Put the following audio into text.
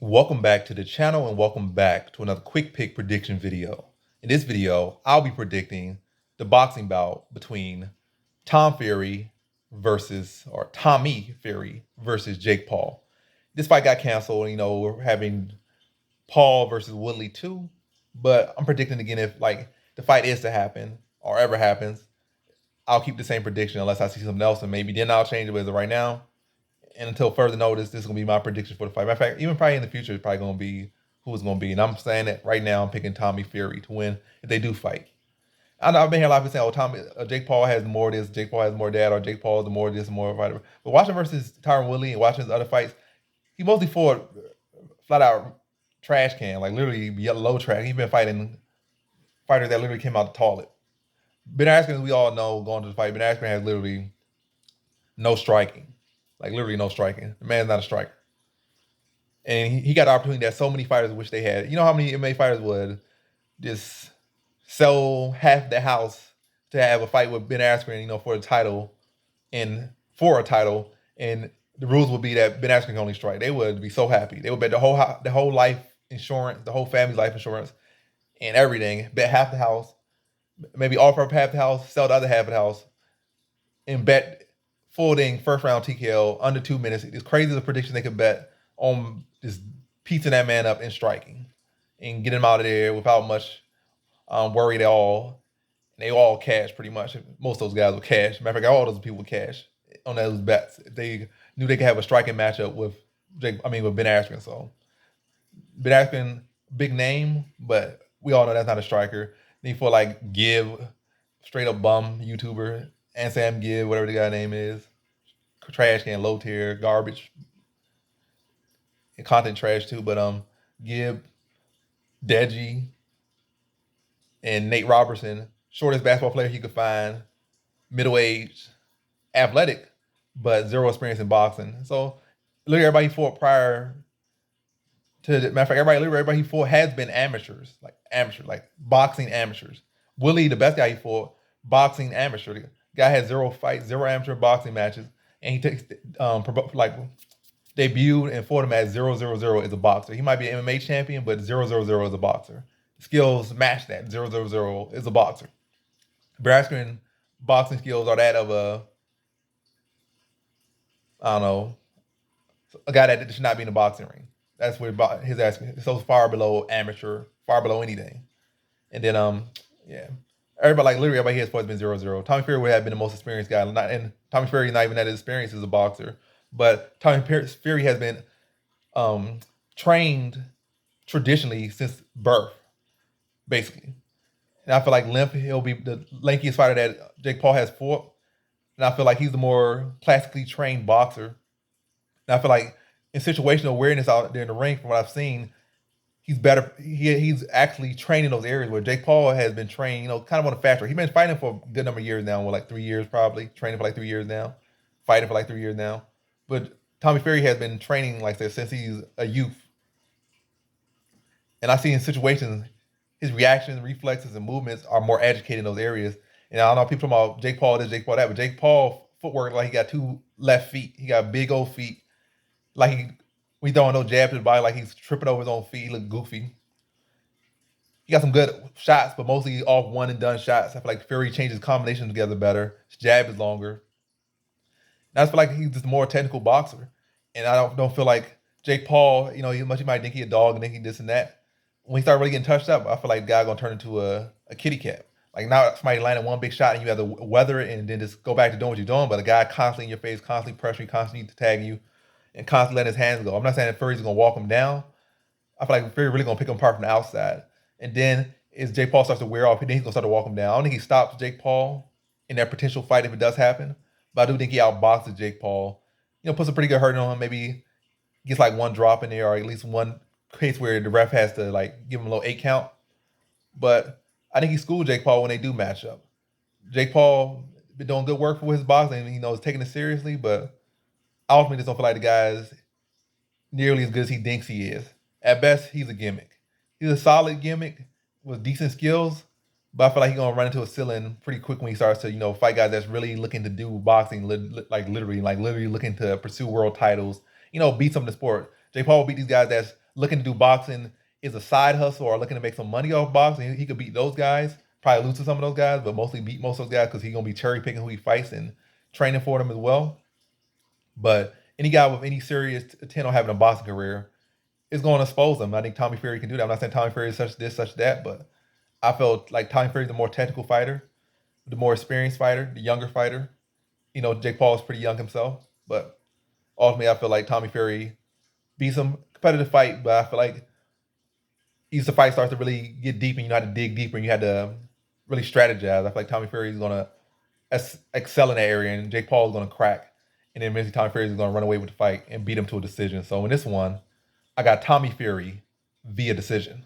Welcome back to the channel and welcome back to another quick pick prediction video. In this video, I'll be predicting the boxing bout between Tom Fury or Tommy Fury versus Jake Paul. This fight got canceled. We're having Paul versus Woodley too, but I'm predicting again if the fight is to happen or ever happens, I'll keep the same prediction unless I see something else and maybe then I'll change it. But as of right now, and until further notice, this is gonna be my prediction for the fight. Matter of fact, even probably in the future, it's probably gonna be who it's gonna be. And I'm saying that right now, I'm picking Tommy Fury to win if they do fight. I know I've been hearing a lot of people saying, "Oh, Jake Paul has more of this, Jake Paul has more of that, or Jake Paul is more of this, more fighter." But watching versus Tyron Woodley and watching his other fights, he mostly fought flat out trash can, like literally low trash. He's been fighting fighters that literally came out the toilet. Ben Askren, as we all know, going to the fight, Ben Askren has literally no striking, like literally no striking. The man's not a striker. And he got the opportunity that so many fighters wish they had. You know how many MMA fighters would just sell half the house to have a fight with Ben Askren, for the title and for a title, and the rules would be that Ben Askren can only strike. They would be so happy. They would bet the whole life insurance, the whole family's life insurance, and everything. Bet half the house, maybe offer up half the house, sell the other half of the house, and bet full ding first round TKO under 2 minutes. It's crazy the prediction they could bet on just piecing that man up and striking and getting him out of there without much worry at all. And they all cash pretty much. Most of those guys would cash. Matter of fact, all those people would cash on those bets if they knew they could have a striking matchup with with Ben Askren. So Ben Askren, big name, but we all know that's not a striker. Then for like Give, straight up bum YouTuber, and Sam Give, whatever the guy name is, trash can, low tier, garbage, and content trash too. But Gibb, Deji, and Nate Robertson, shortest basketball player he could find, middle aged, athletic, but zero experience in boxing. So look at everybody he fought prior to the matter of fact, everybody he fought has been amateurs, like boxing amateurs. Willie, the best guy he fought, boxing amateur. The guy had zero fights, zero amateur boxing matches, and he takes like debuted and fought him at 0-0-0 as a boxer. He might be an MMA champion, but 0-0-0 as a boxer. Skills match that 0-0-0 as a boxer. Braskrin boxing skills are that of I don't know, a guy that should not be in the boxing ring. That's where his asking so far below amateur, far below anything. And then yeah. Everybody literally everybody here has been 0-0. Tommy Fury would have been the most experienced guy. And Tommy Fury is not even that experienced as a boxer. But Tommy Fury has been trained traditionally since birth, basically. And I feel like he'll be the lankiest fighter that Jake Paul has fought. And I feel like he's the more classically trained boxer. And I feel like in situational awareness out there in the ring, from what I've seen, he's better. He's actually trained in those areas where Jake Paul has been trained, kind of on a fast track. He's been fighting for a good number of years now, like 3 years probably, training for like 3 years now, fighting for like 3 years now. But Tommy Fury has been training like this since he's a youth. And I see in situations, his reactions, reflexes, and movements are more educated in those areas. And I don't know, people talking about Jake Paul this, Jake Paul that, but Jake Paul footwork, like he got 2 left feet. He got big old feet. Like we throwing no jab to the body, like he's tripping over his own feet. He look goofy. He got some good shots, but mostly off one and done shots. I feel like Fury changes combinations together better. His jab is longer. And I just feel like he's just a more technical boxer. And I don't feel like Jake Paul, as much he might think he a dog and think he this and that. When he start really getting touched up, I feel like the guy gonna turn into a kitty cat. Like now somebody landed one big shot and you have to weather it and then just go back to doing what you're doing. But a guy constantly in your face, constantly pressuring, constantly tagging you, and constantly letting his hands go. I'm not saying that Fury's gonna walk him down. I feel like Fury really gonna pick him apart from the outside. And then as Jake Paul starts to wear off, then he's gonna start to walk him down. I don't think he stops Jake Paul in that potential fight if it does happen. But I do think he outboxes Jake Paul. Puts a pretty good hurt on him. Maybe gets like one drop in there, or at least one case where the ref has to like give him a little 8 count. But I think he schooled Jake Paul when they do match up. Jake Paul been doing good work for his boxing. He's taking it seriously, but I ultimately just don't feel like the guy is nearly as good as he thinks he is. At best, he's a gimmick. He's a solid gimmick with decent skills, but I feel like he's gonna run into a ceiling pretty quick when he starts to, fight guys that's really looking to do boxing, literally looking to pursue world titles, beat some of the sport. Jake Paul will beat these guys that's looking to do boxing is a side hustle or looking to make some money off boxing, he could beat those guys. Probably lose to some of those guys, but mostly beat most of those guys because he's gonna be cherry picking who he fights and training for them as well. But any guy with any serious intent on having a boxing career is going to expose them. I think Tommy Fury can do that. I'm not saying Tommy Fury is such this, such that, but I felt like Tommy Fury is the more technical fighter, the more experienced fighter, the younger fighter. Jake Paul is pretty young himself, but ultimately, I feel like Tommy Fury beats him. Competitive fight, but I feel like as the fight starts to really get deep and you had to dig deeper and you had to really strategize. I feel like Tommy Fury is going to excel in that area and Jake Paul is going to crack. And then eventually Tommy Fury is going to run away with the fight and beat him to a decision. So in this one, I got Tommy Fury via decision.